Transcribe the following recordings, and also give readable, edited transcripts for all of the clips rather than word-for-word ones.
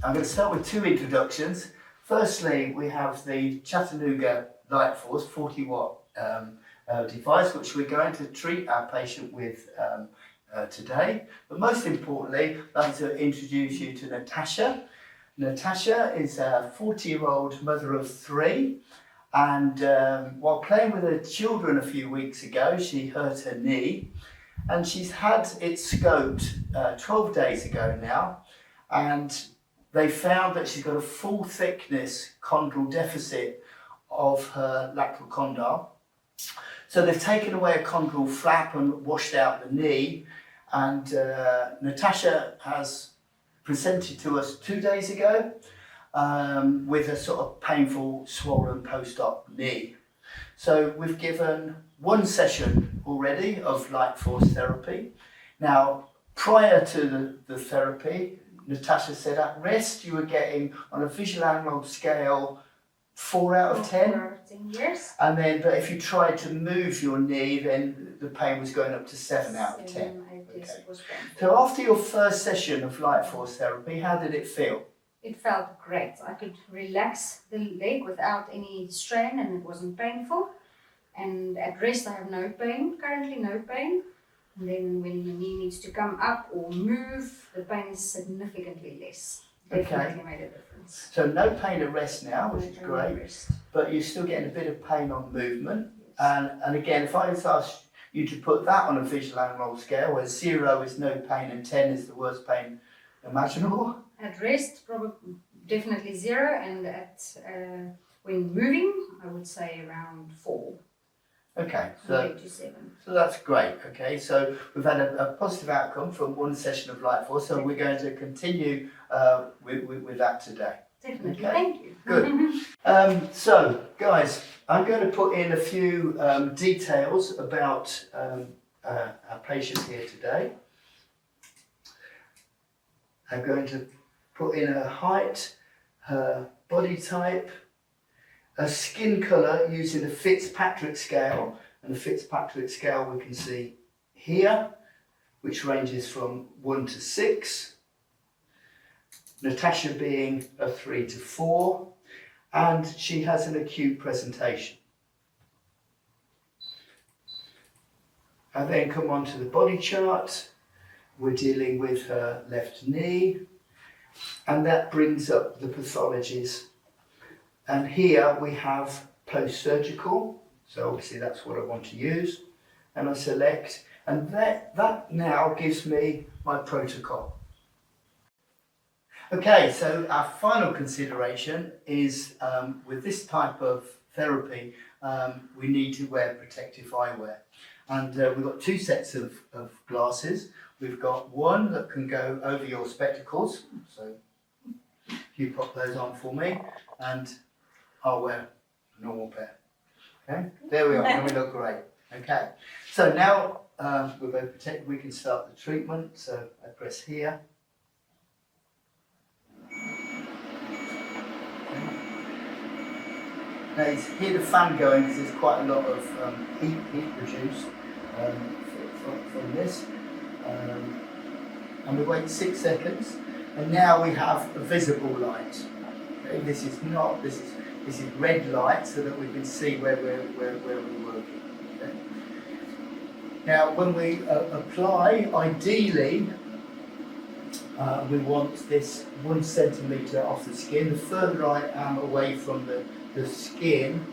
I'm going to start with two introductions. Firstly, we have the Chattanooga Lightforce 40 watt device, which we're going to treat our patient with today. But most importantly, I'd like to introduce you to Natasha. Natasha is a 40-year-old mother of three, and while playing with her children a few weeks ago, she hurt her knee, and she's had it scoped 12 days ago now, and they found that she's got a full thickness chondral deficit of her lateral condyle. So they've taken away a chondral flap and washed out the knee, and Natasha has presented to us 2 days ago with a sort of painful swollen post-op knee. So we've given one session already of Lightforce therapy. Now, prior to the therapy, Natasha said at rest you were getting on a visual analog scale 4 out of 10. 4 out of 10, yes. And then, but if you tried to move your knee, then the pain was going up to 7 out of 10. Okay. So after your first session of Lightforce therapy, how did it feel? It felt great. I could relax the leg without any strain and it wasn't painful. And at rest I have no pain, currently no pain. And then when the knee needs to come up or move, the pain is significantly less. Definitely made a difference. So no pain at rest now, which is great, but you're still getting a bit of pain on movement. Yes. And again, if I was asked you to put that on a visual analog scale, where 0 is no pain and 10 is the worst pain imaginable. At rest, probably definitely 0, and at when moving, I would say around 4. Okay, to 7. So that's great. Okay, so we've had a positive outcome from one session of Lightforce, so we're going to continue with that today. Definitely, okay? Thank you. Good. So, guys, I'm going to put in a few details about our patient here today. I'm going to put in her height, her body type, a skin colour using the Fitzpatrick scale, and the Fitzpatrick scale we can see here, which ranges from 1 to 6, Natasha being a 3 to 4, and she has an acute presentation. I then come on to the body chart. We're dealing with her left knee, and that brings up the pathologies. And here we have post-surgical, so obviously that's what I want to use. And I select, and that now gives me my protocol. Okay, so our final consideration is with this type of therapy, we need to wear protective eyewear. And we've got 2 sets of glasses. We've got one that can go over your spectacles, so if you pop those on for me, and I'll wear a normal pair. Okay, there we are, and we look great. Okay, so now we're both protected, we can start the treatment. So I press here. Okay. Now you hear the fan going because there's quite a lot of heat produced from this. And we wait 6 seconds, and now we have a visible light. Okay, this is red light so that we can see where we're working. Okay. Now, when we apply, ideally, we want this 1 centimetre off the skin. The further I am away from the skin,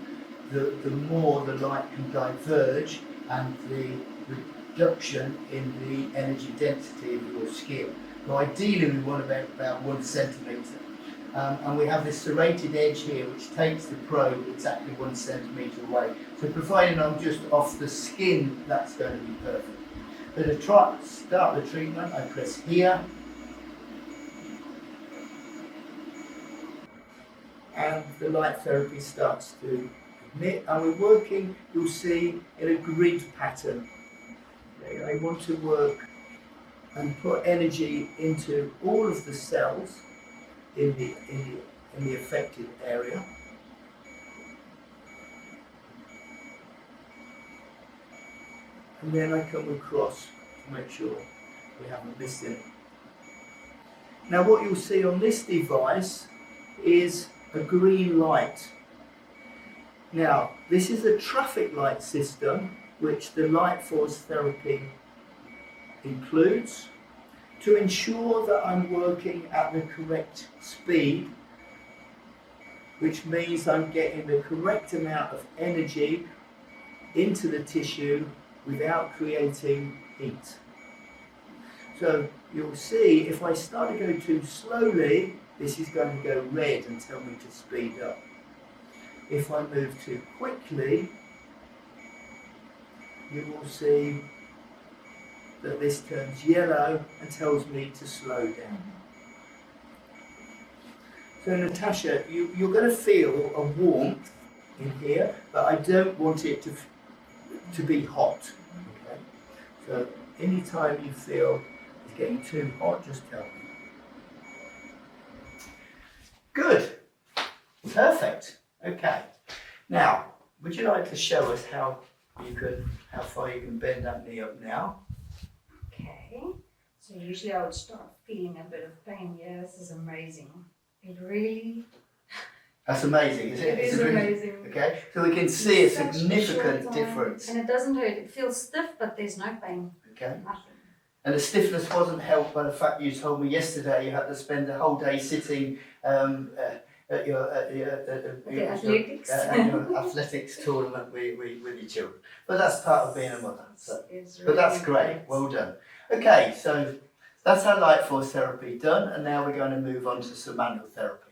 the more the light can diverge and the reduction in the energy density of your skin. So ideally, we want about 1 centimetre. And we have this serrated edge here which takes the probe exactly 1 centimetre away. So providing I'm just off the skin, that's going to be perfect. So to start the treatment, I press here. And the light therapy starts to emit, and we're working, you'll see, in a grid pattern. Okay, I want to work and put energy into all of the cells in the affected area. And then I come across to make sure we haven't missed any. Now what you'll see on this device is a green light. Now this is a traffic light system which the Lightforce therapy includes to ensure that I'm working at the correct speed, which means I'm getting the correct amount of energy into the tissue without creating heat. So you'll see if I start to go too slowly, this is going to go red and tell me to speed up. If I move too quickly, you will see that this turns yellow and tells me to slow down. So Natasha, you're going to feel a warmth in here, but I don't want it to be hot. Okay? So anytime you feel it's getting too hot, just tell me. Good. Perfect. Okay. Now, would you like to show us how far you can bend that knee up now? Okay. So usually I would start feeling a bit of pain here. This is amazing. It really... That's amazing, isn't it? It is amazing. Okay, so we can see a Such significant short time. difference. And it doesn't hurt. It feels stiff, but there's no pain. Okay. Nothing. And the stiffness wasn't helped by the fact you told me yesterday you had to spend the whole day sitting at your athletics. athletics tournament with your children. But that's part of being a mother. So. It's But that's really great. Well done. Okay, so that's our Lightforce therapy done, and now we're going to move on to some manual therapy.